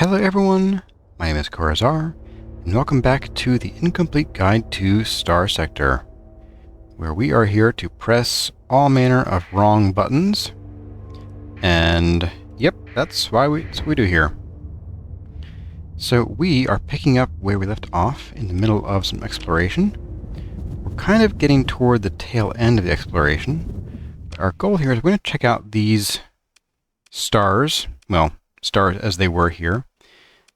Hello everyone, my name is Corazar, and welcome back to the Incomplete Guide to Starsector, where we are here to press all manner of wrong buttons, and yep, that's what we do here. So we are picking up where we left off in the middle of some exploration. We're kind of getting toward the tail end of the exploration. Our goal here is we're going to check out these stars, well, stars as they were here,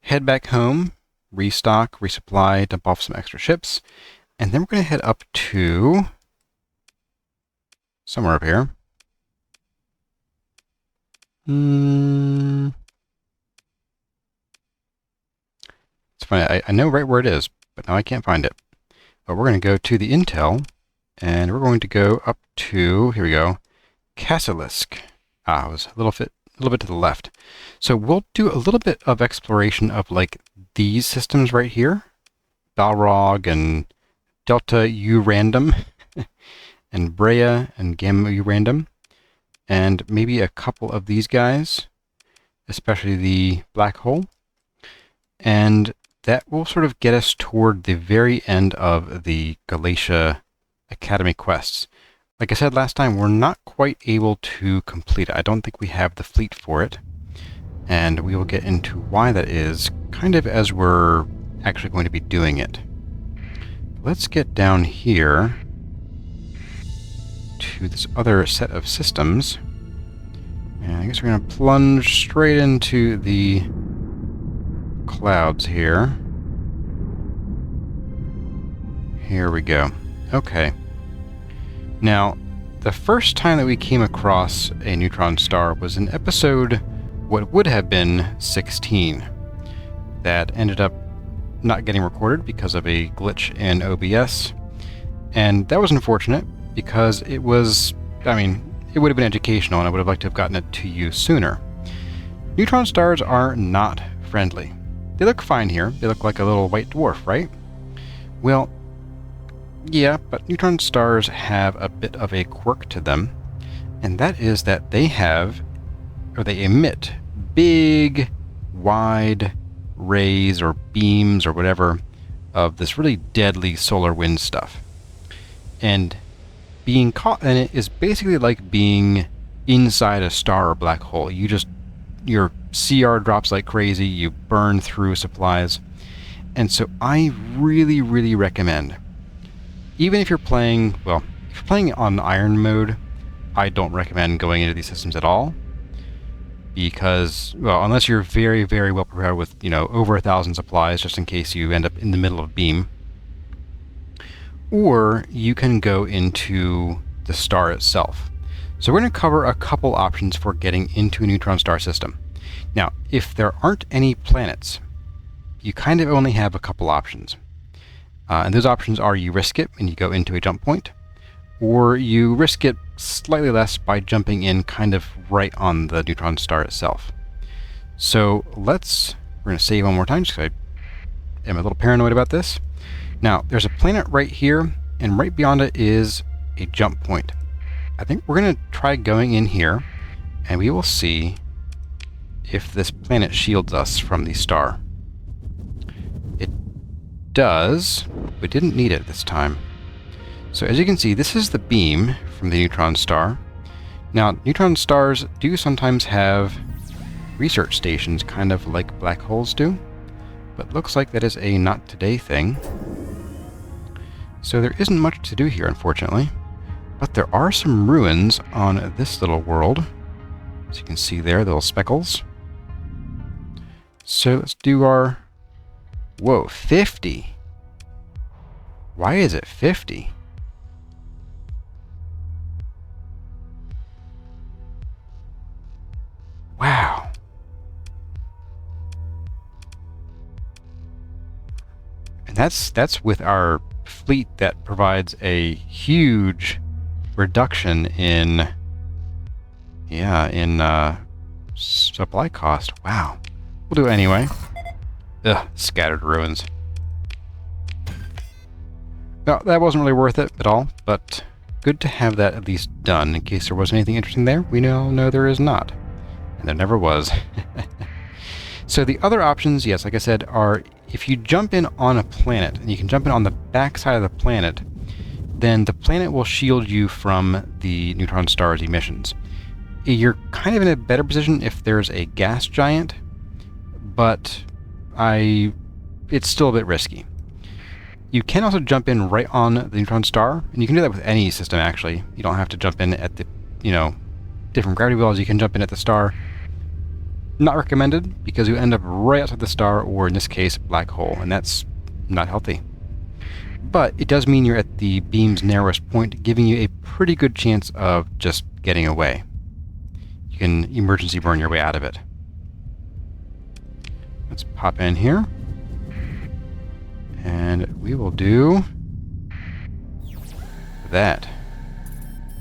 head back home, restock, resupply, dump off some extra ships, and then we're going to head up to somewhere up here. It's funny, I know right where it is, but now I can't find it. But we're going to go to the intel, and we're going to go up to, here we go, Casilisk. It was a little bit to the left. So we'll do a little bit of exploration of like these systems right here, Balrog and Delta U Random, and Brea and Gamma U Random, and maybe a couple of these guys, especially the black hole, and that will sort of get us toward the very end of the Galatia Academy quests. Like I said last time, we're not quite able to complete it. I don't think we have the fleet for it. And we will get into why that is, kind of as we're actually going to be doing it. Let's get down here to this other set of systems. And I guess we're going to plunge straight into the clouds here. Here we go. Okay. Now, the first time that we came across a neutron star was in episode, what would have been 16, that ended up not getting recorded because of a glitch in OBS, and that was unfortunate because it was, it would have been educational and I would have liked to have gotten it to you sooner. Neutron stars are not friendly. They look fine here. They look like a little white dwarf, right? Well, yeah, but neutron stars have a bit of a quirk to them, and that is that they emit big, wide rays or beams or whatever of this really deadly solar wind stuff. And being caught in it is basically like being inside a star or black hole. Your CR drops like crazy, you burn through supplies. And so I really, really recommend, even if you're playing, well, if you're playing on iron mode, I don't recommend going into these systems at all. Because, well, unless you're very, very well prepared with, over 1,000 supplies, just in case you end up in the middle of beam. Or you can go into the star itself. So we're going to cover a couple options for getting into a neutron star system. Now, if there aren't any planets, you kind of only have a couple options. And those options are you risk it and you go into a jump point, or you risk it slightly less by jumping in kind of right on the neutron star itself. So we're going to save one more time just because I am a little paranoid about this. Now, there's a planet right here, and right beyond it is a jump point. I think we're going to try going in here, and we will see if this planet shields us from the star. Does, but didn't need it this time. So as you can see, this is the beam from the neutron star. Now, neutron stars do sometimes have research stations, kind of like black holes do, but looks like that is a not today thing. So there isn't much to do here, unfortunately, but there are some ruins on this little world. As you can see there, the little speckles. So let's do our... Whoa, 50? Why is it 50? Wow. And that's with our fleet that provides a huge reduction in supply cost. Wow. We'll do it anyway. Ugh, scattered ruins. No, that wasn't really worth it at all, but good to have that at least done in case there was anything interesting there. We now know there is not. And there never was. So the other options, yes, like I said, are if you jump in on a planet, and you can jump in on the back side of the planet, then the planet will shield you from the neutron star's emissions. You're kind of in a better position if there's a gas giant, but it's still a bit risky. You can also jump in right on the neutron star, and you can do that with any system, actually. You don't have to jump in at the, different gravity wells. You can jump in at the star. Not recommended, because you end up right outside the star, or in this case, black hole, and that's not healthy. But it does mean you're at the beam's narrowest point, giving you a pretty good chance of just getting away. You can emergency burn your way out of it. Let's pop in here. And we will do that.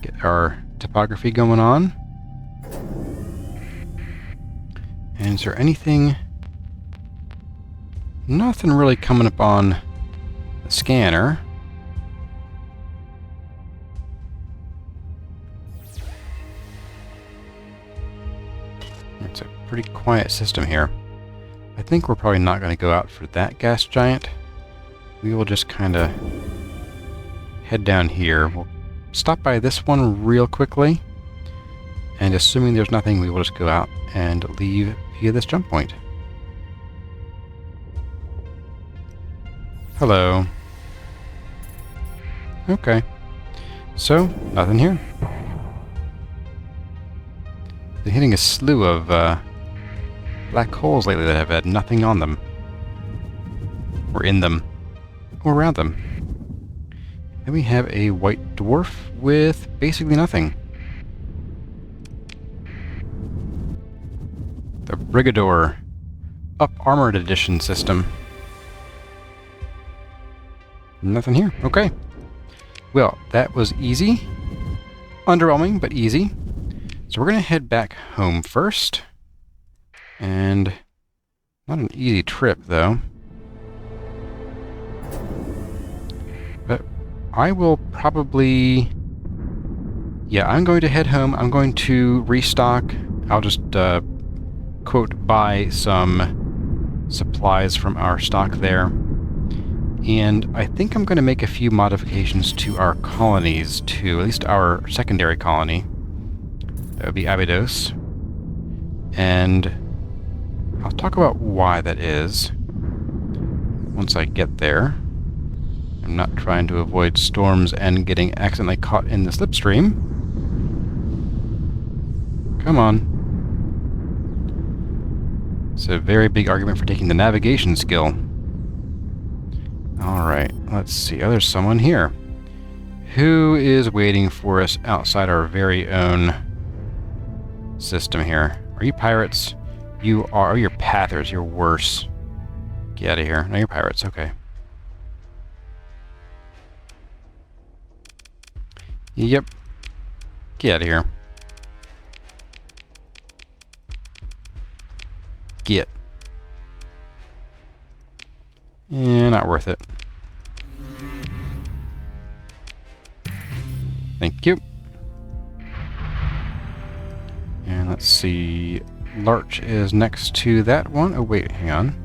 Get our topography going on. And is there anything? Nothing really coming up on the scanner. It's a pretty quiet system here. I think we're probably not going to go out for that gas giant. We will just kind of head down here. We'll stop by this one real quickly. And assuming there's nothing, we will just go out and leave via this jump point. Hello. Okay. So, nothing here. Been hitting a slew of black holes lately that have had nothing on them. Or in them. Or around them. Then we have a white dwarf with basically nothing. The Brigador Up Armored Edition system. Nothing here. Okay. Well, that was easy. Underwhelming, but easy. So we're going to head back home first. And not an easy trip, though. But I will probably... Yeah, I'm going to head home. I'm going to restock. I'll just... quote, buy some supplies from our stock there. And I think I'm going to make a few modifications to our colonies too, at least our secondary colony. That would be Abydos. And I'll talk about why that is once I get there. I'm not trying to avoid storms and getting accidentally caught in the slipstream. Come on. It's a very big argument for taking the navigation skill. Alright, let's see. Oh, there's someone here. Who is waiting for us outside our very own system here? Are you pirates? You are. Oh, you're pathers. You're worse. Get out of here. No, you're pirates. Okay. Yep. Get out of here. Get. Yeah, not worth it. Thank you. And let's see. Larch is next to that one. Oh, wait, hang on.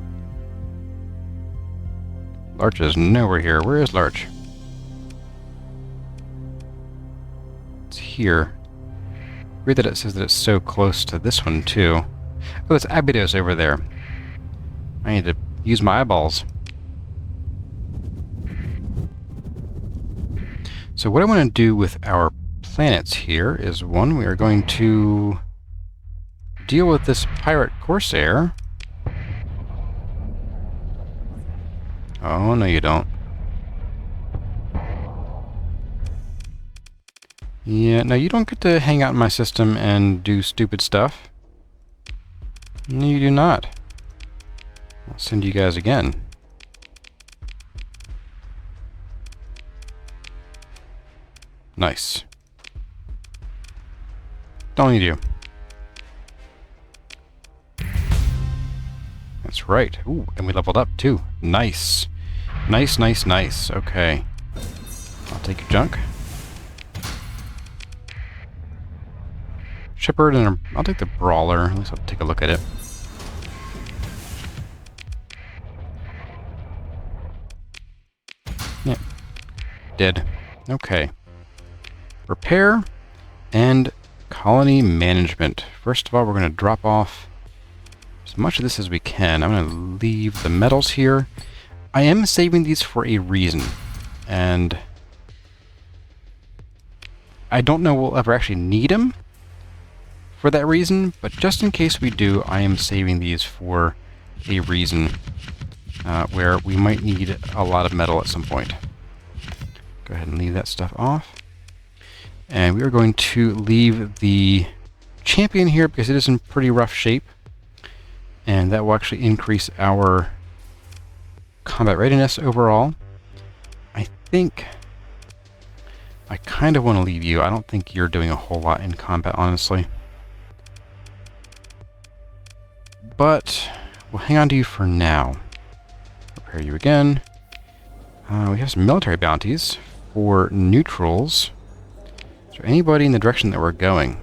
Larch is nowhere here. Where is Larch? It's here. Weird that it says that it's so close to this one, too. Oh, it's Abydos over there. I need to use my eyeballs. So what I want to do with our planets here is, one, we are going to deal with this pirate corsair. Oh, no you don't. Yeah, no, you don't get to hang out in my system and do stupid stuff. No, you do not. I'll send you guys again. Nice. Don't need you. That's right. Ooh, and we leveled up too. Nice. Nice, nice, nice. Okay. I'll take your junk. Shepherd, and I'll take the Brawler. At least I'll take a look at it. did. Okay. Repair and colony management. First of all, we're going to drop off as much of this as we can. I'm going to leave the metals here. I am saving these for a reason, and I don't know we'll ever actually need them for that reason, but just in case we do, I am saving these for a reason where we might need a lot of metal at some point. Go ahead and leave that stuff off. And we are going to leave the champion here because it is in pretty rough shape, and that will actually increase our combat readiness overall. I think I kind of want to leave you. I don't think you're doing a whole lot in combat, honestly. But we'll hang on to you for now. Repair you again. We have some military bounties for neutrals. Is there anybody in the direction that we're going?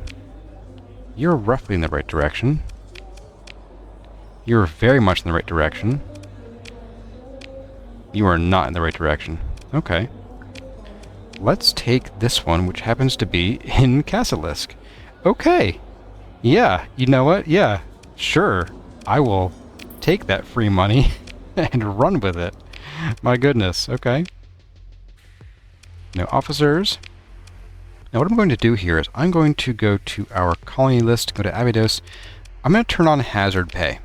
You're roughly in the right direction. You're very much in the right direction. You are not in the right direction. Okay. Let's take this one, which happens to be in Kasilisk. Okay. Yeah, you know what? Yeah, sure. I will take that free money and run with it. My goodness. Okay. No officers. Now what I'm going to do here is I'm going to go to our colony list, go to Abydos. I'm going to turn on hazard pay.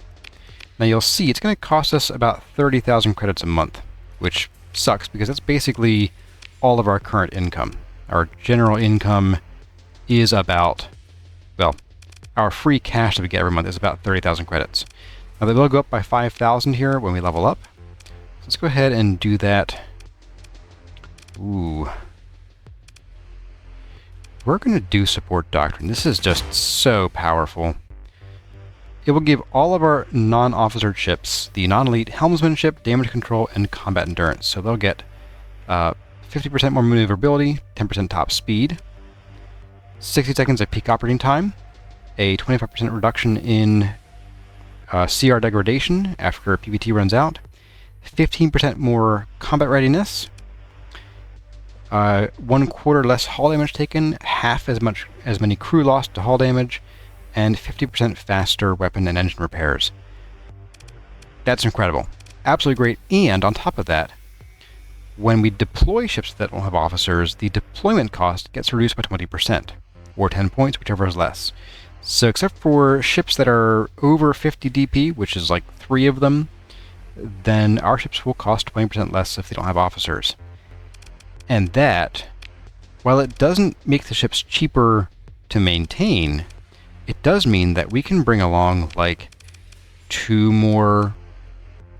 Now you'll see it's going to cost us about 30,000 credits a month, which sucks because that's basically all of our current income. Our general income is about, well, our free cash that we get every month is about 30,000 credits. Now they will go up by 5,000 here when we level up. So let's go ahead and do that. Ooh. We're going to do support doctrine. This is just so powerful. It will give all of our non-officer ships the non-elite helmsmanship, damage control, and combat endurance. So they'll get 50% more maneuverability, 10% top speed, 60 seconds of peak operating time, a 25% reduction in CR degradation after PBT runs out, 15% more combat readiness, 1/4 less hull damage taken, half as many crew lost to hull damage, and 50% faster weapon and engine repairs. That's incredible. Absolutely great. And on top of that, when we deploy ships that don't have officers, the deployment cost gets reduced by 20%, or 10 points, whichever is less. So except for ships that are over 50 DP, which is like 3 of them, then our ships will cost 20% less if they don't have officers. And that, while it doesn't make the ships cheaper to maintain, it does mean that we can bring along like 2 more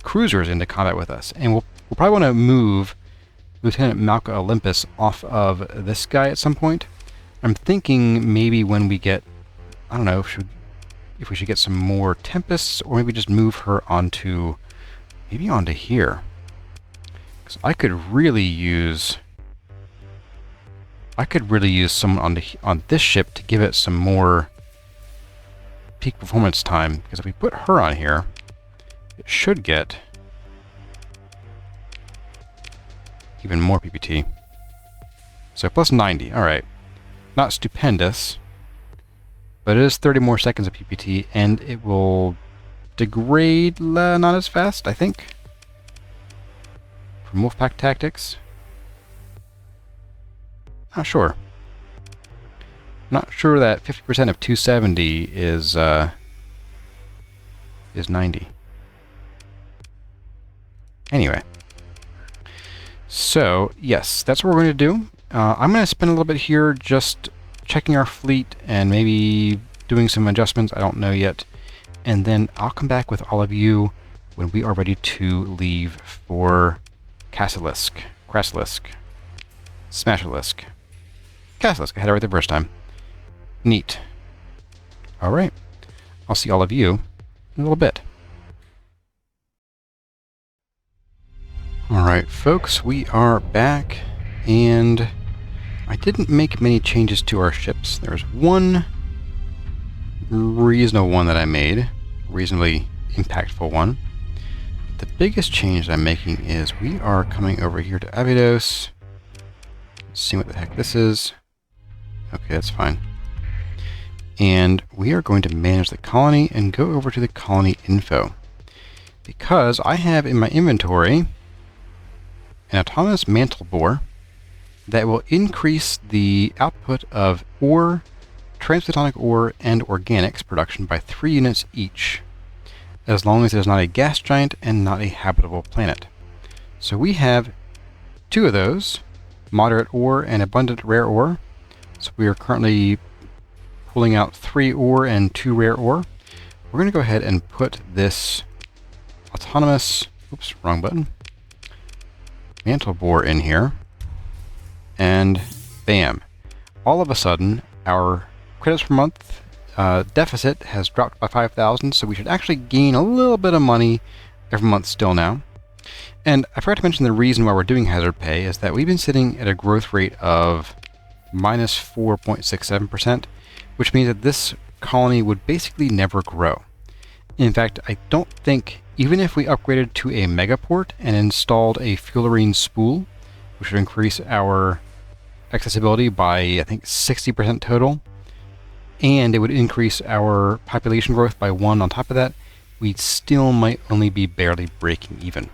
cruisers into combat with us. And we'll probably want to move Lieutenant Malka Olympus off of this guy at some point. I'm thinking maybe when we get, I don't know, if we should get some more Tempests, or maybe just move her onto, maybe onto here. Because I could really use someone on this ship to give it some more peak performance time. Because if we put her on here, it should get even more PPT. So plus 90, alright. Not stupendous, but it is 30 more seconds of PPT, and it will degrade not as fast, I think. From Wolfpack Tactics. Not sure. Not sure that 50% of 270 is 90. Anyway. So, yes, that's what we're going to do. I'm going to spend a little bit here just checking our fleet and maybe doing some adjustments. I don't know yet. And then I'll come back with all of you when we are ready to leave for Kasilisk. Smashalisk. Kasilisk. I had it right the first time. Neat. Alright. I'll see all of you in a little bit. Alright, folks, we are back, and I didn't make many changes to our ships. There's one reasonable one that I made, reasonably impactful one. The biggest change that I'm making is we are coming over here to Abydos, See what the heck this is. Okay, that's fine. And we are going to manage the colony and go over to the colony info. Because I have in my inventory an Autonomous Mantle Bore that will increase the output of ore, transphotonic ore, and organics production by 3 units each, as long as it is not a gas giant and not a habitable planet. So we have 2 of those, moderate ore and abundant rare ore. So we are currently pulling out 3 ore and 2 rare ore. We're going to go ahead and put this autonomous, oops, wrong button, mantle bore in here. And bam. All of a sudden, our credits per month deficit has dropped by 5,000, so we should actually gain a little bit of money every month still now. And I forgot to mention the reason why we're doing hazard pay is that we've been sitting at a growth rate of minus 4.67%, which means that this colony would basically never grow. In fact, I don't think, even if we upgraded to a megaport and installed a fullerene spool, which would increase our accessibility by, I think, 60% total, and it would increase our population growth by 1 on top of that, we still might only be barely breaking even.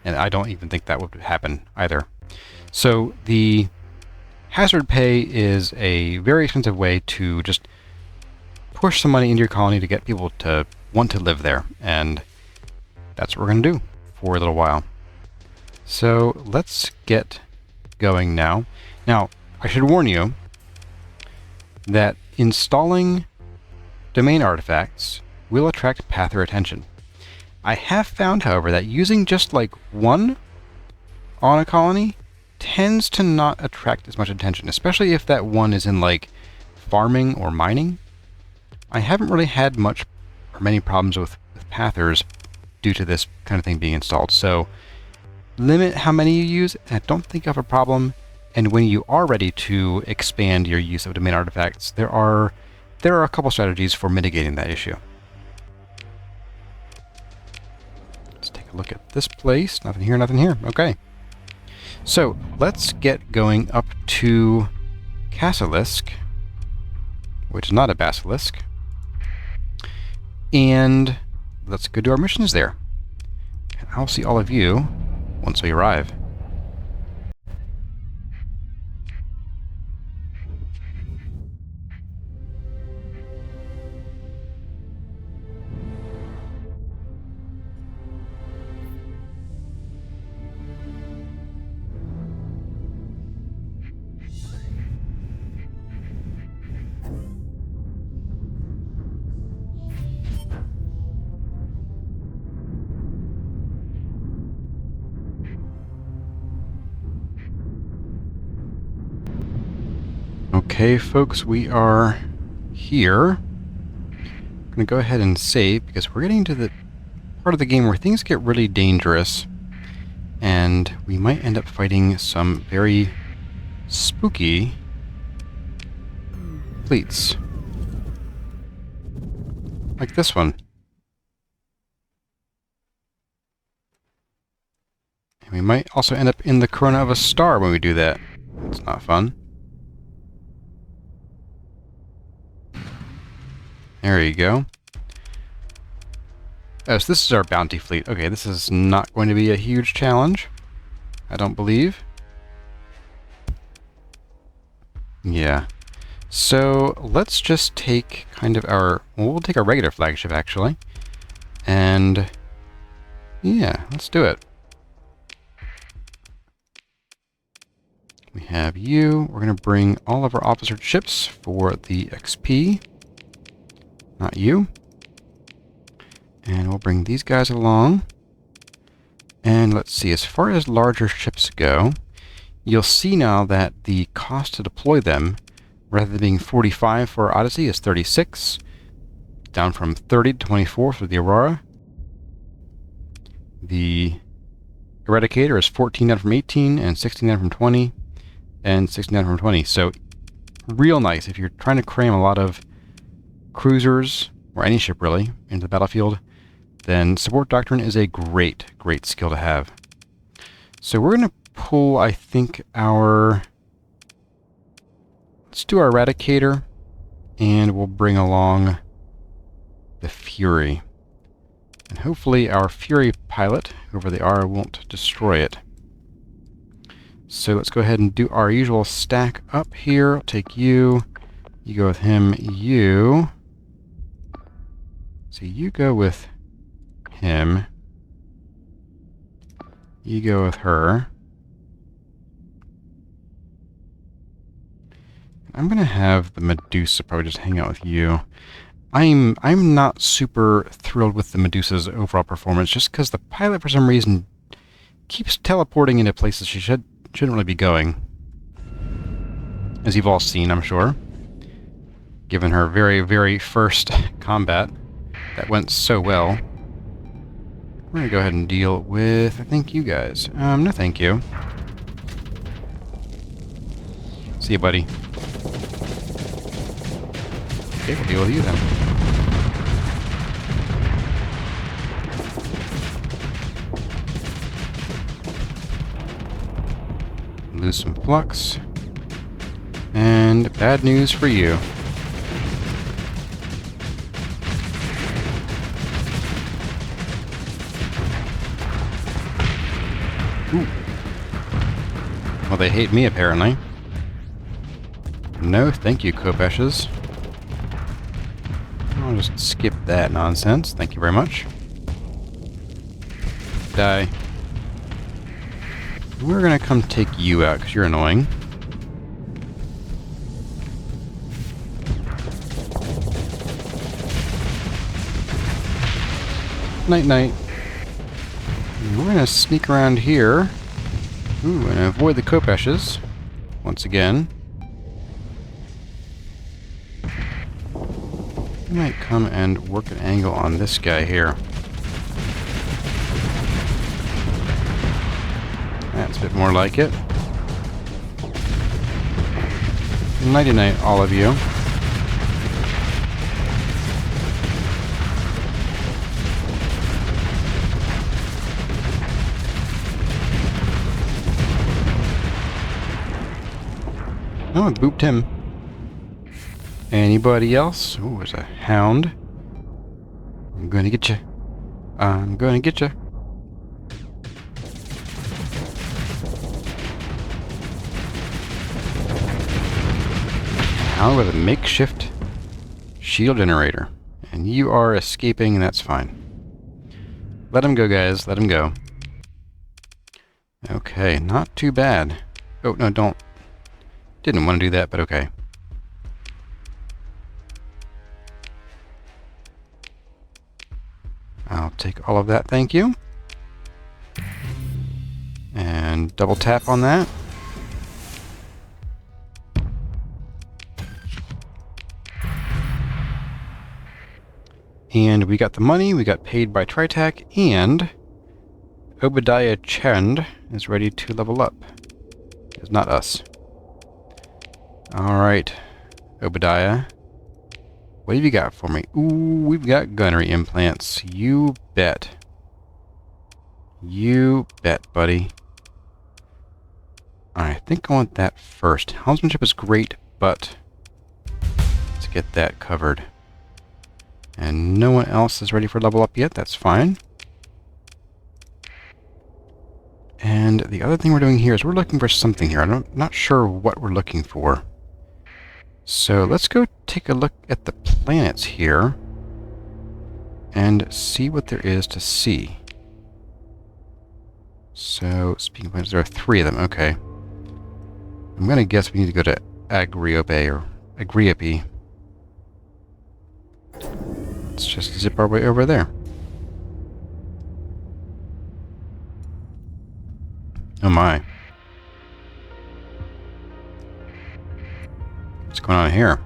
And I don't even think that would happen either. So the hazard pay is a very expensive way to just push some money into your colony to get people to want to live there. And that's what we're going to do for a little while. So let's get going now. Now, I should warn you that installing domain artifacts will attract pather attention. I have found, however, that using just like 1 on a colony tends to not attract as much attention, especially if that 1 is in like farming or mining. I haven't really had much or many problems with pathers due to this kind of thing being installed. So limit how many you use, and I don't think you have a problem. And when you are ready to expand your use of domain artifacts, there are a couple strategies for mitigating that issue. Let's take a look at this place. Nothing here, nothing here. Okay. So let's get going up to Casilisk, which is not a basilisk. And let's go do our missions there. And I'll see all of you once we arrive. Okay, folks, we are here. I'm going to go ahead and save because we're getting to the part of the game where things get really dangerous and we might end up fighting some very spooky fleets. Like this one. And we might also end up in the corona of a star when we do that. It's not fun. There you go. Oh, so this is our bounty fleet. Okay, this is not going to be a huge challenge, I don't believe. Yeah. So let's just take kind of our... Well, we'll take our regular flagship, actually. And... yeah, let's do it. We have you. We're going to bring all of our officer ships for the XP. Not you. And we'll bring these guys along. And let's see, as far as larger ships go, you'll see now that the cost to deploy them, rather than being 45 for our Odyssey, is 36. Down from 30 to 24 for the Aurora. The Eradicator is 14 down from 18, and 16 down from 20, and 16 down from 20. So, real nice. If you're trying to cram a lot of cruisers, or any ship really, into the battlefield, then Support Doctrine is a great, great skill to have. So we're going to pull, I think, our let's do our Eradicator, and we'll bring along the Fury. And hopefully our Fury pilot, whoever they are, won't destroy it. So let's go ahead and do our usual stack up here. I'll take you. You go with him. You. So you go with him. You go with her. I'm going to have the Medusa probably just hang out with you. I'm not super thrilled with the Medusa's overall performance, just because the pilot, for some reason, keeps teleporting into places she shouldn't really be going. As you've all seen, I'm sure. Given her very, very first combat, that went so well. We're going to go ahead and deal with, I think, you guys. No thank you. See you, buddy. Okay, we'll deal with you then. Lose some flux. And bad news for you. Ooh. Well, they hate me, apparently. No, thank you, Kopeshes. I'll just skip that nonsense. Thank you very much. Die. We're gonna come take you out, because you're annoying. Night-night. We're gonna sneak around here. Ooh, and avoid the Kopeshes. Once again. I might come and work an angle on this guy here. That's a bit more like it. Nighty-night, all of you. Oh, I booped him. Anybody else? Oh, there's a hound. I'm gonna get you. I'm gonna get you. Hound with a makeshift shield generator. And you are escaping, and that's fine. Let him go, guys. Let him go. Okay, not too bad. Oh, no, don't. Didn't want to do that, but okay. I'll take all of that, thank you. And double tap on that. And we got the money, we got paid by Try-Tach, and Obadiah Chand is ready to level up. It's not us. Alright, Obadiah. What have you got for me? Ooh, we've got gunnery implants. You bet. You bet, buddy. I think I want that first. Helmsmanship is great, but let's get that covered. And no one else is ready for level up yet. That's fine. And the other thing we're doing here is we're looking for something here. I'm not sure what we're looking for. So let's go take a look at the planets here and see what there is to see. So, speaking of planets, there are 3 of them. Okay. I'm going to guess we need to go to Agriope or Agriope. Let's just zip our way over there. Oh my. What's going on here?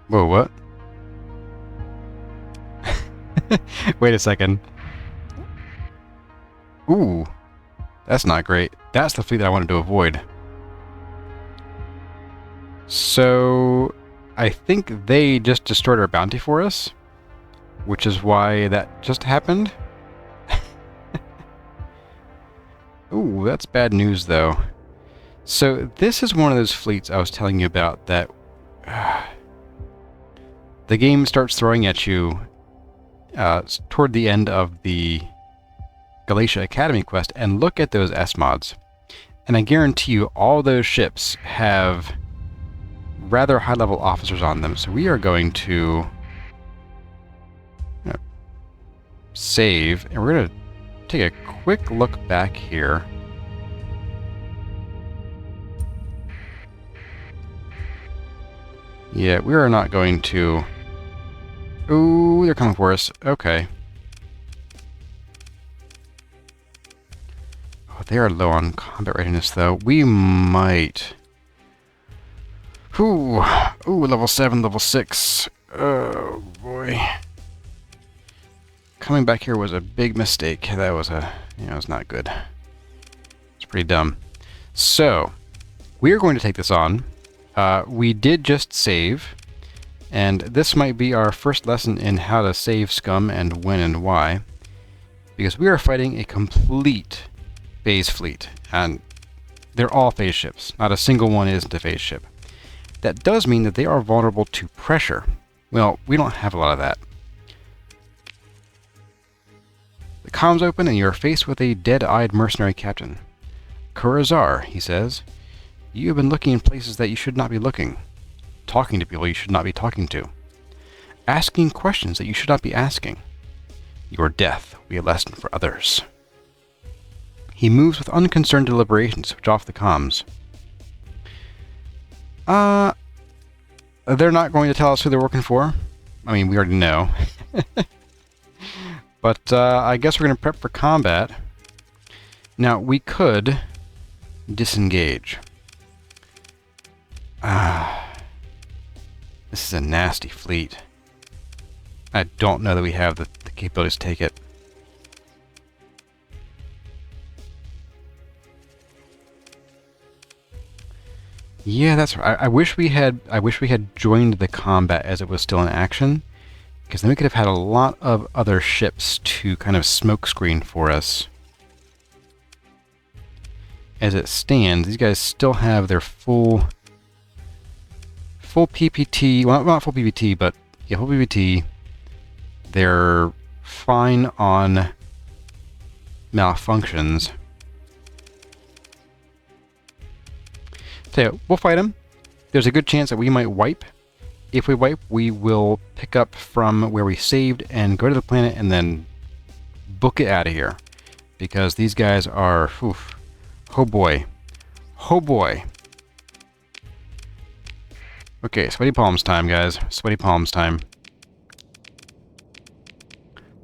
Whoa, what? Wait a second. Ooh. That's not great. That's the fleet that I wanted to avoid. So, I think they just destroyed our bounty for us, which is why that just happened. Ooh, that's bad news, though. So this is one of those fleets I was telling you about that the game starts throwing at you toward the end of the Galatia Academy quest, and look at those S-mods. And I guarantee you all those ships have rather high-level officers on them. So we are going to save, and we're going to take a quick look back here. Yeah, we are not going to... Ooh, they're coming for us. Okay. Oh, they are low on combat readiness, though. We might... Ooh, level 7, level 6. Oh, boy. Coming back here was a big mistake. That was it was not good. It's pretty dumb. So, we are going to take this on. We did just save, and this might be our first lesson in how to save scum and when and why, because we are fighting a complete phase fleet, and they're all phase ships. Not a single one isn't a phase ship. That does mean that they are vulnerable to pressure. Well, we don't have a lot of that. The comms open, and you are faced with a dead-eyed mercenary captain. Kurazar, he says. You have been looking in places that you should not be looking. Talking to people you should not be talking to. Asking questions that you should not be asking. Your death will be a lesson for others. He moves with unconcerned deliberation to switch off the comms. They're not going to tell us who they're working for. I mean, we already know. But I guess we're going to prep for combat. Now, we could disengage. This is a nasty fleet. I don't know that we have the capabilities to take it. Yeah, that's right. I wish we had joined the combat as it was still in action, because then we could have had a lot of other ships to kind of smokescreen for us. As it stands, these guys still have their full PPT. Well, not full PPT, but yeah, full PPT. They're fine on malfunctions. So we'll fight them. There's a good chance that we might wipe. If we wipe, we will pick up from where we saved and go to the planet and then book it out of here. Because these guys are... Oof, oh boy. Oh boy. Okay, sweaty palms time, guys. Sweaty palms time.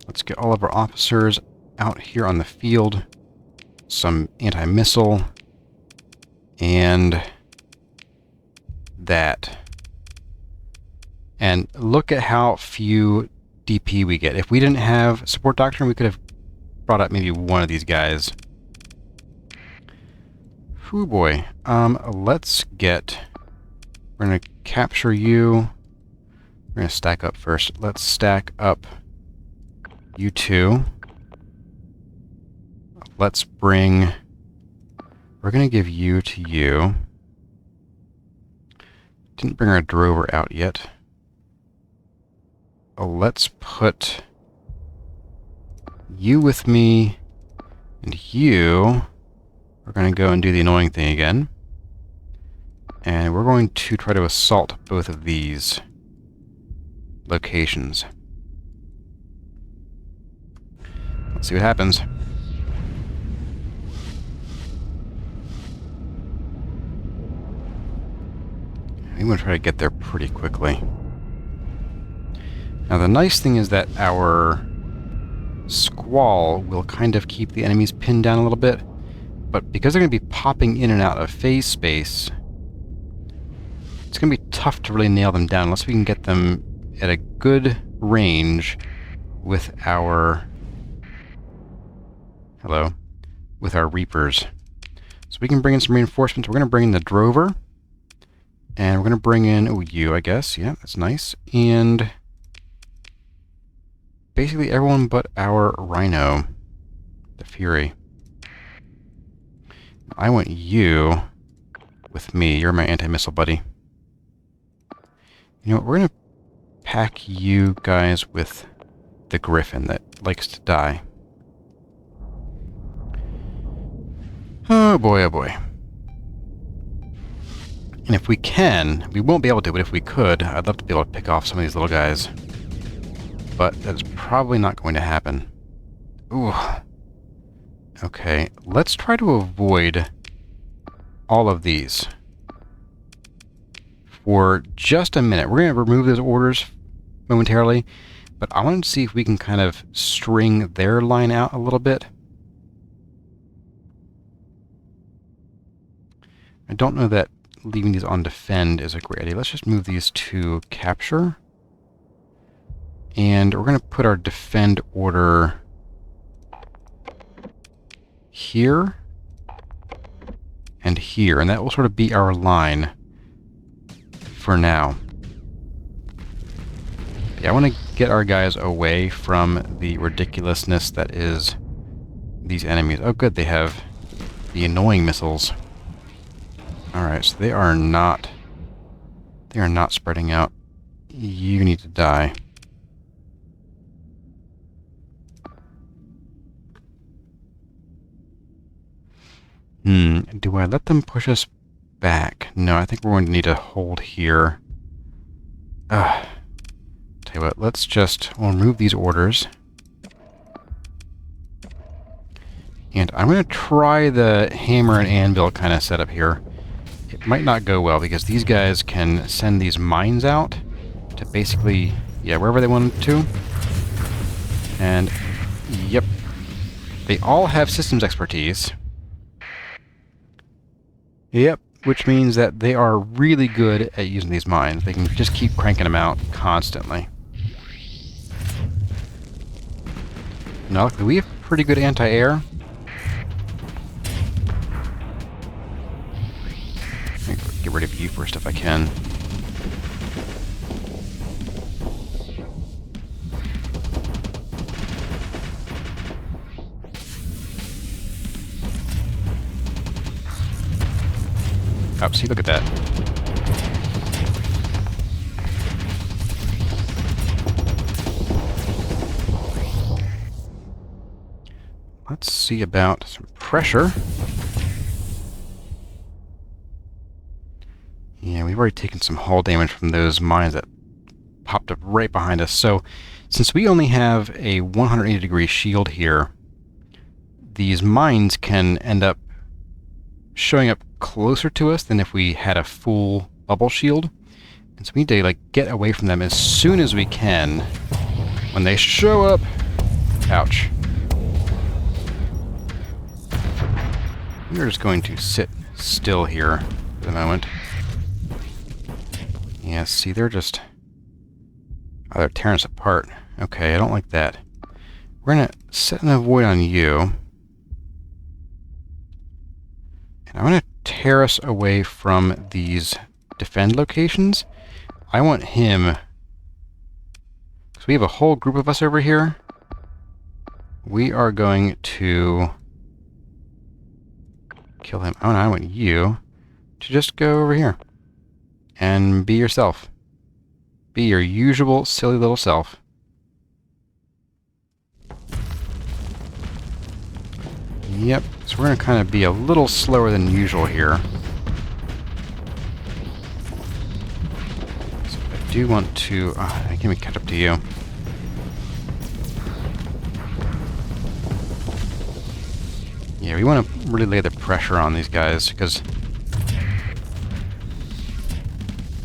Let's get all of our officers out here on the field. Some anti-missile. And... that. And look at how few DP we get. If we didn't have support doctrine, we could have brought up maybe one of these guys. Whew boy. Let's get... We're going to capture you. We're going to stack up first. Let's stack up you two. Let's bring... We're going to give you to you. Didn't bring our drover out yet. Let's put you with me, and you are going to go and do the annoying thing again. And we're going to try to assault both of these locations. Let's see what happens. I'm going to try to get there pretty quickly. Now the nice thing is that our squall will kind of keep the enemies pinned down a little bit, but because they're going to be popping in and out of phase space, it's going to be tough to really nail them down unless we can get them at a good range with our... Hello? With our Reapers. So we can bring in some reinforcements. We're going to bring in the Drover. And we're going to bring in... Oh, you, I guess. Yeah, that's nice. And... basically everyone but our Rhino. The Fury. I want you with me. You're my anti-missile buddy. You know what? We're going to pack you guys with the Griffin that likes to die. Oh boy, oh boy. And if we can, we won't be able to, but if we could, I'd love to be able to pick off some of these little guys. But that's probably not going to happen. Ooh. Okay, let's try to avoid all of these for just a minute. We're going to remove those orders momentarily, but I want to see if we can kind of string their line out a little bit. I don't know that leaving these on defend is a great idea. Let's just move these to capture. And we're going to put our defend order here and here, and that will sort of be our line for now. Yeah, I want to get our guys away from the ridiculousness that is these enemies. Oh good, they have the annoying missiles. Alright, so they are not spreading out. You need to die. Do I let them push us back? No, I think we're going to need to hold here. Tell you what, we'll remove these orders. And I'm going to try the hammer and anvil kind of setup here. It might not go well because these guys can send these mines out to basically, yeah, wherever they want to. And, yep. They all have systems expertise. Yep, which means that they are really good at using these mines. They can just keep cranking them out constantly. Now, luckily, we have pretty good anti-air. Get rid of you first if I can. Oh, see, look at that. Let's see about some pressure. Yeah, we've already taken some hull damage from those mines that popped up right behind us. So, since we only have a 180-degree shield here, these mines can end up showing up closer to us than if we had a full bubble shield. And so we need to like get away from them as soon as we can when they show up. Ouch. We're just going to sit still here for the moment. Yeah, see, they're just... Oh, they're tearing us apart. Okay, I don't like that. We're going to set an avoid on you. And I'm going to tear us away from these defend locations. I want him... So we have a whole group of us over here. We are going to kill him. Oh no, I want you to just go over here and be yourself. Be your usual silly little self. Yep, so we're going to kind of be a little slower than usual here. So I do want to... let me catch up to you. Yeah, we want to really lay the pressure on these guys, because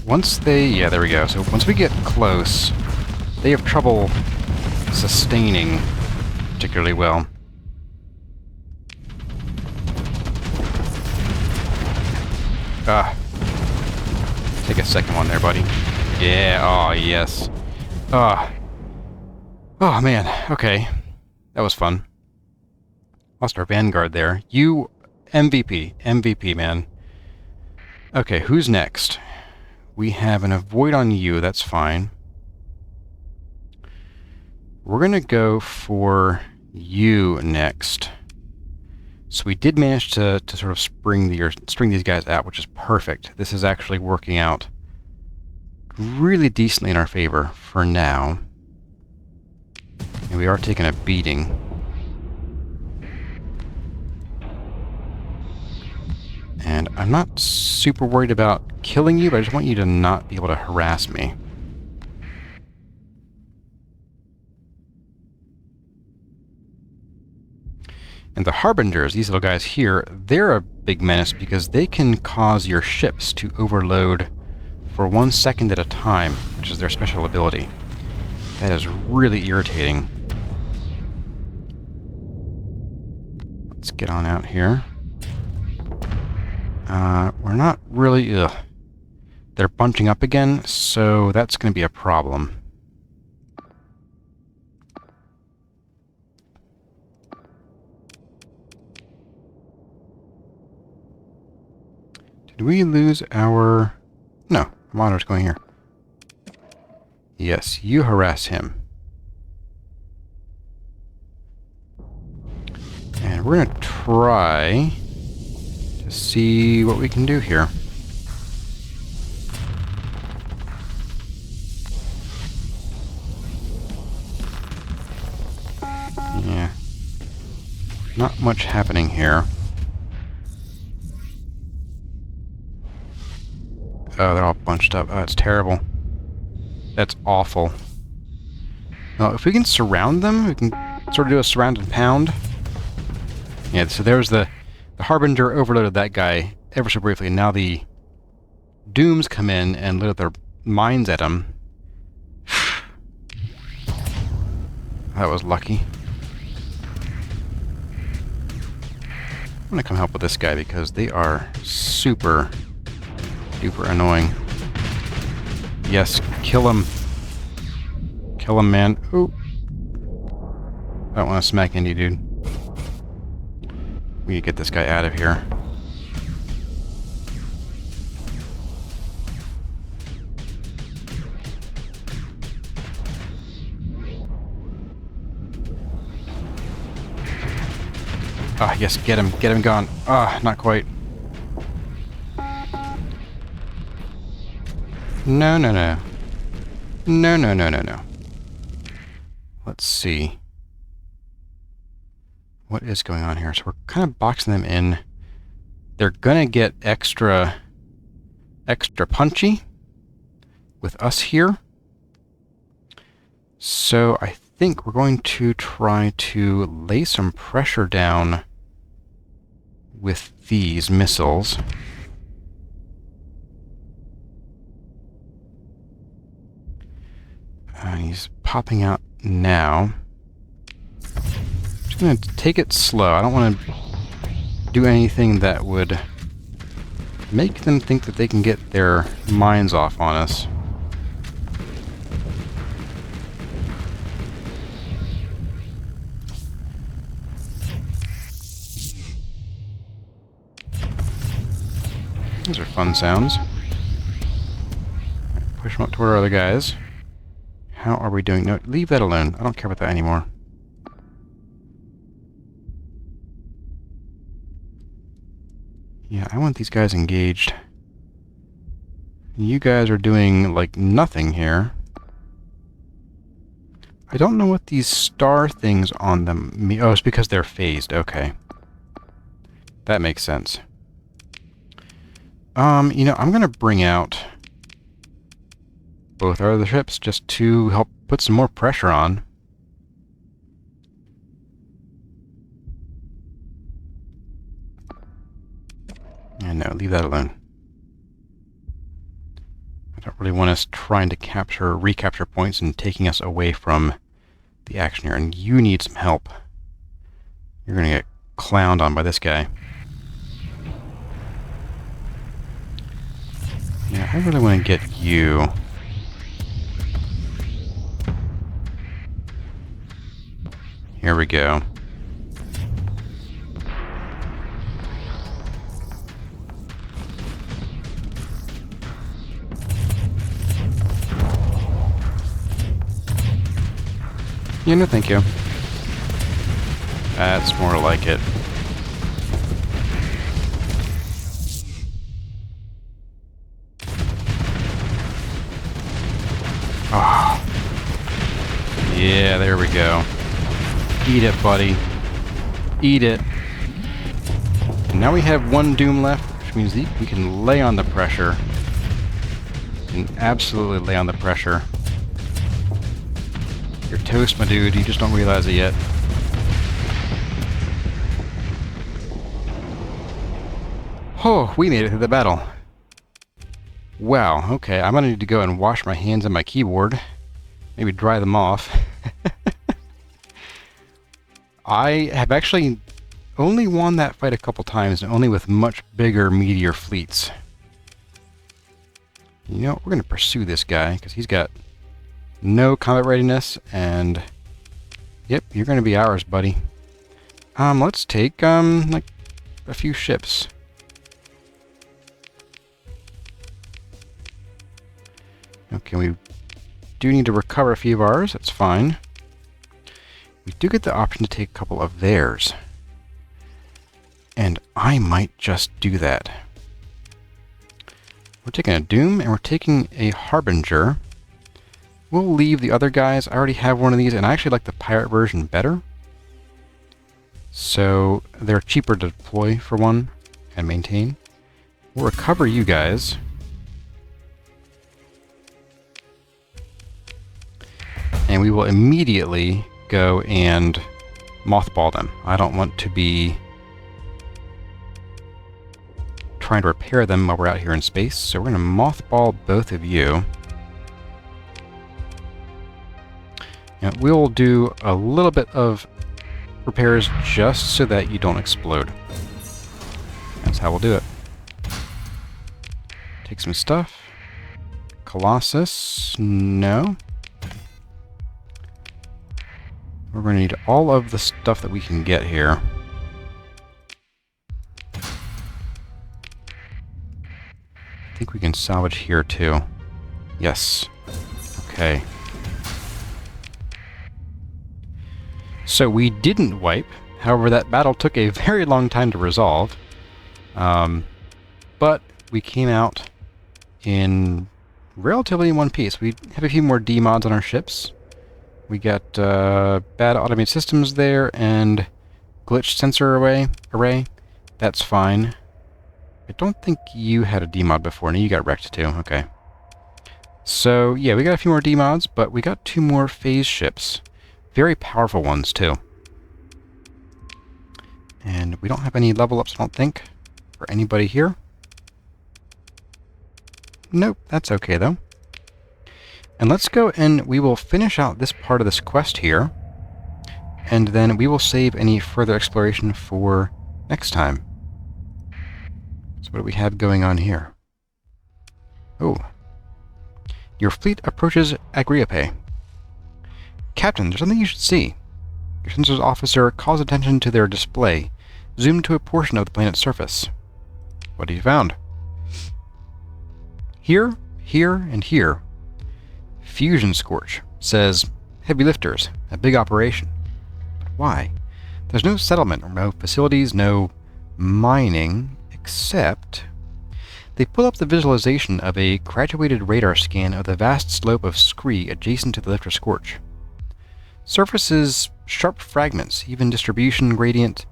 once they... Yeah, there we go. So once we get close, they have trouble sustaining particularly well. Take a second one there, buddy. Yeah, oh, yes. Oh, man. Okay. That was fun. Lost our Vanguard there. You, MVP. MVP, man. Okay, who's next? We have an avoid on you. That's fine. We're going to go for you next. So we did manage to sort of string these guys out, which is perfect. This is actually working out really decently in our favor for now. And we are taking a beating. And I'm not super worried about killing you, but I just want you to not be able to harass me. And the Harbingers, these little guys here, they're a big menace because they can cause your ships to overload for 1 second at a time, which is their special ability. That is really irritating. Let's get on out here. We're not really... They're bunching up again, so that's going to be a problem. Did we lose our... No, monitor's going here. Yes, you harass him. And we're going to try to see what we can do here. Yeah. Not much happening here. Oh, they're all bunched up. Oh, it's terrible. That's awful. Well, if we can surround them, we can sort of do a surround and pound. Yeah, so there's the Harbinger overloaded that guy ever so briefly, and now the Dooms come in and load up their mines at him. That was lucky. I'm gonna come help with this guy because they are super duper annoying. Yes, kill him. Kill him, man. Ooh. I don't want to smack into you, dude. We need to get this guy out of here. Ah, yes, get him. Get him gone. Ah, not quite. No, no, no. No, no, no, no, no. Let's see. What is going on here? So we're kind of boxing them in. They're gonna get extra punchy with us here. So I think we're going to try to lay some pressure down with these missiles. He's popping out now. Just going to take it slow. I don't want to do anything that would make them think that they can get their minds off on us. Those are fun sounds. Push them up toward our other guys. How are we doing? No, leave that alone. I don't care about that anymore. Yeah, I want these guys engaged. You guys are doing, like, nothing here. I don't know what these star things on them mean. Oh, it's because they're phased. Okay. That makes sense. You know, I'm gonna bring out both our other ships just to help put some more pressure on. And no, leave that alone. I don't really want us trying to recapture points and taking us away from the action here. And you need some help. You're gonna get clowned on by this guy. Yeah, I really want to get you. Here we go. Yeah, no thank you. That's more like it. Yeah, there we go. Eat it, buddy. Eat it. And now we have one Doom left, which means we can lay on the pressure. We can absolutely lay on the pressure. You're toast, my dude. You just don't realize it yet. Oh, we made it through the battle. Wow, okay. I'm gonna need to go and wash my hands on my keyboard. Maybe dry them off. I have actually only won that fight a couple times, and only with much bigger meteor fleets. You know, we're going to pursue this guy, because he's got no combat readiness, and... Yep, you're going to be ours, buddy. Let's take, like, a few ships. Okay, we do need to recover a few of ours, that's fine. We do get the option to take a couple of theirs. And I might just do that. We're taking a Doom, and we're taking a Harbinger. We'll leave the other guys. I already have one of these, and I actually like the pirate version better. So they're cheaper to deploy, for one, and maintain. We'll recover you guys. And we will immediately go and mothball them. I don't want to be trying to repair them while we're out here in space, so we're going to mothball both of you. And we'll do a little bit of repairs just so that you don't explode. That's how we'll do it. Take some stuff. Colossus, no. We're going to need all of the stuff that we can get here. I think we can salvage here too. Yes. Okay. So we didn't wipe. However, that battle took a very long time to resolve. But we came out in relatively one piece. We have a few more D-mods on our ships. We got bad automated systems there and glitched sensor array. That's fine. I don't think you had a D-mod before. No, you got wrecked too. Okay. So, yeah, we got a few more D-mods, but we got 2 more phase ships. Very powerful ones, too. And we don't have any level ups, I don't think, for anybody here. Nope, that's okay, though. And let's go and we will finish out this part of this quest here. And then we will save any further exploration for next time. So what do we have going on here? Oh. Your fleet approaches Agriope. Captain, there's something you should see. Your sensors officer calls attention to their display, zoomed to a portion of the planet's surface. What have you found? Here, here, and here. Fusion Scorch says, heavy lifters, a big operation. But why? There's no settlement or no facilities, no mining, except... They pull up the visualization of a graduated radar scan of the vast slope of scree adjacent to the lifter Scorch. Surface's sharp fragments, even distribution gradient,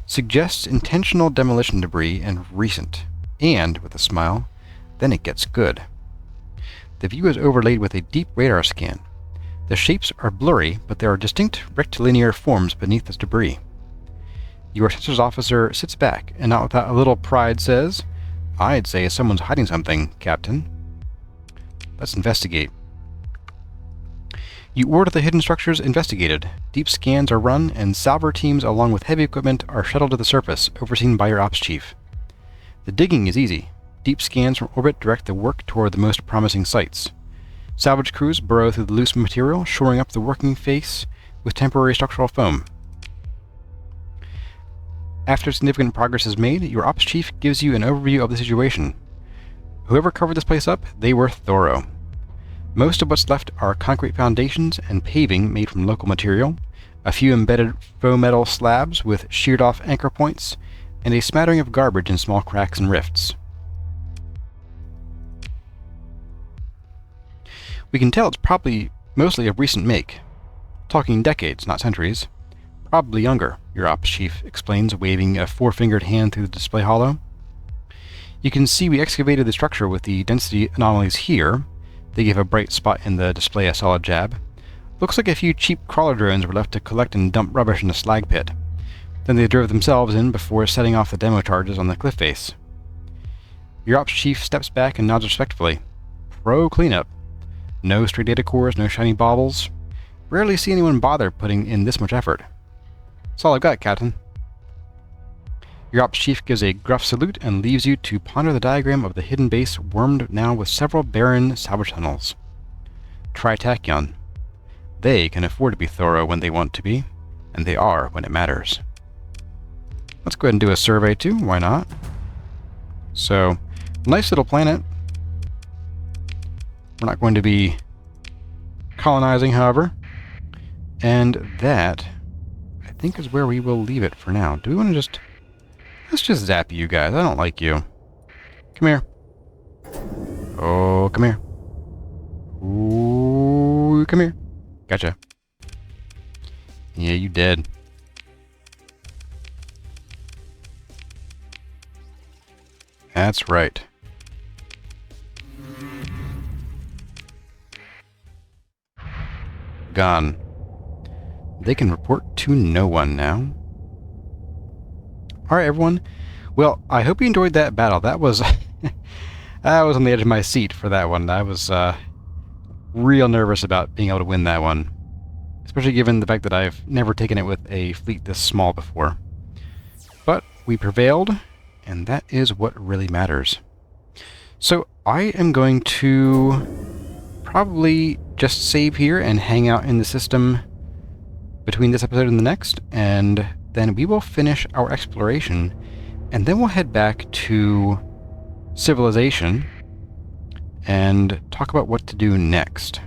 suggests intentional demolition debris and recent. And, with a smile, then it gets good. The view is overlaid with a deep radar scan. The shapes are blurry, but there are distinct rectilinear forms beneath this debris. Your sensors officer sits back, and not without a little pride says, I'd say someone's hiding something, Captain. Let's investigate. You order the hidden structures investigated. Deep scans are run, and salver teams along with heavy equipment are shuttled to the surface, overseen by your ops chief. The digging is easy. Deep scans from orbit direct the work toward the most promising sites. Salvage crews burrow through the loose material, shoring up the working face with temporary structural foam. After significant progress is made, your ops chief gives you an overview of the situation. Whoever covered this place up, they were thorough. Most of what's left are concrete foundations and paving made from local material, a few embedded faux metal slabs with sheared-off anchor points, and a smattering of garbage in small cracks and rifts. We can tell it's probably mostly of recent make. Talking decades, not centuries. Probably younger, your ops chief explains, waving a four-fingered hand through the display holo. You can see we excavated the structure with the density anomalies here. They gave a bright spot in the display a solid jab. Looks like a few cheap crawler drones were left to collect and dump rubbish in a slag pit. Then they drove themselves in before setting off the demo charges on the cliff face. Your ops chief steps back and nods respectfully. Pro cleanup. No stray data cores, no shiny baubles. Rarely see anyone bother putting in this much effort. That's all I've got, Captain. Your ops chief gives a gruff salute and leaves you to ponder the diagram of the hidden base wormed now with several barren salvage tunnels. Try-Tachyon. They can afford to be thorough when they want to be, and they are when it matters. Let's go ahead and do a survey too, why not? So, nice little planet. We're not going to be colonizing, however. And that, I think, is where we will leave it for now. Do we want to just... Let's just zap you guys. I don't like you. Come here. Oh, come here. Ooh, come here. Gotcha. Yeah, you dead. That's right. Gone. They can report to no one now. Alright, everyone. Well, I hope you enjoyed that battle. That was... I was on the edge of my seat for that one. I was real nervous about being able to win that one. Especially given the fact that I've never taken it with a fleet this small before. But we prevailed, and that is what really matters. So I am going to probably just save here and hang out in the system between this episode and the next, and then we will finish our exploration, and then we'll head back to civilization and talk about what to do next.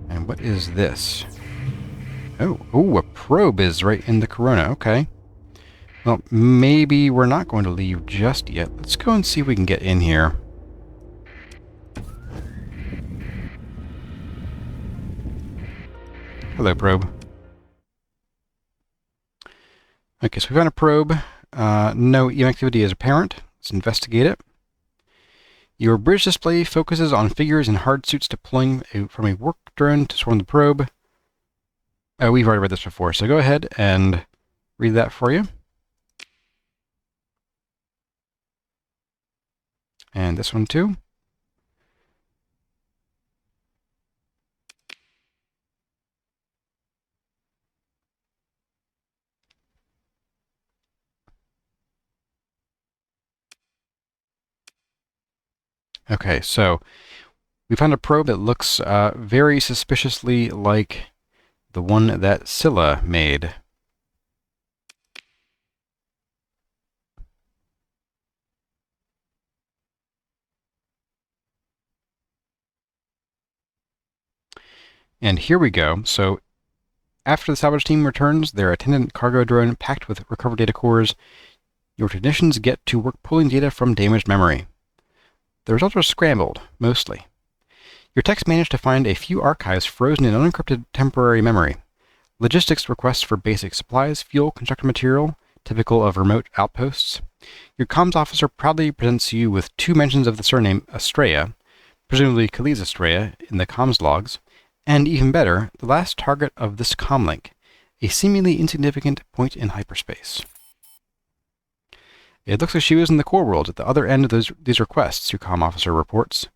And what is this? Oh, a probe is right in the corona. Okay. Well, maybe we're not going to leave just yet. Let's go and see if we can get in here. Hello, probe. Okay, so we found a probe. No EM activity is apparent. Let's investigate it. Your bridge display focuses on figures in hard suits deploying from a work drone to swarm the probe. We've already read this before, so go ahead and read that for you. And this one too. Okay, so we found a probe that looks very suspiciously like the one that Scylla made. And here we go. So after the salvage team returns their attendant cargo drone packed with recovered data cores, your technicians get to work pulling data from damaged memory. The results are scrambled, mostly. Your techs managed to find a few archives frozen in unencrypted temporary memory. Logistics requests for basic supplies, fuel, construction material, typical of remote outposts. Your comms officer proudly presents you with 2 mentions of the surname Astraia, presumably Kelise Astraia, in the comms logs, and even better, the last target of this comlink, a seemingly insignificant point in hyperspace. It looks like she was in the core world at the other end of these requests, your comm officer reports.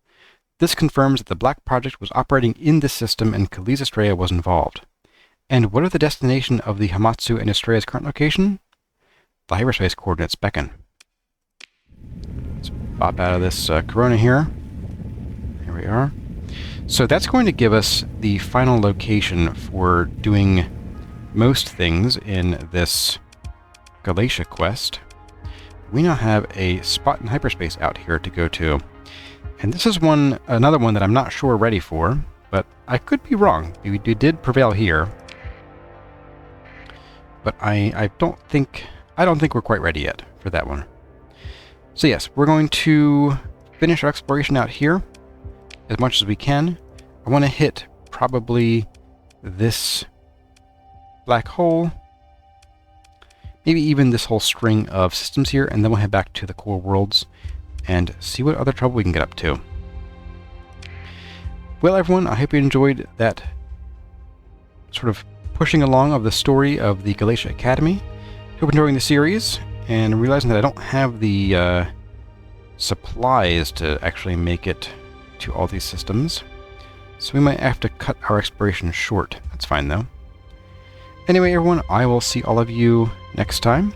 This confirms that the Black Project was operating in this system and Kelise Astraia was involved. And what are the destination of the Hamatsu and Astraia's current location? The hyperspace coordinates beckon. Let's pop out of this corona here. Here we are. So that's going to give us the final location for doing most things in this Galatia quest. We now have a spot in hyperspace out here to go to. And this is another one that I'm not sure ready for, but I could be wrong. We did prevail here. But I don't think we're quite ready yet for that one. So yes, we're going to finish our exploration out here as much as we can. I want to hit probably this black hole, maybe even this whole string of systems here, and then we'll head back to the core worlds and see what other trouble we can get up to. Well, everyone, I hope you enjoyed that sort of pushing along of the story of the Kelise Academy. Hope you're enjoying the series, and realizing that I don't have the supplies to actually make it to all these systems, so we might have to cut our exploration short. That's fine, though. Anyway, everyone, I will see all of you next time.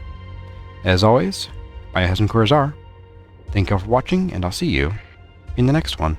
As always, I, Hassan Kurazar. Thank you all for watching, and I'll see you in the next one.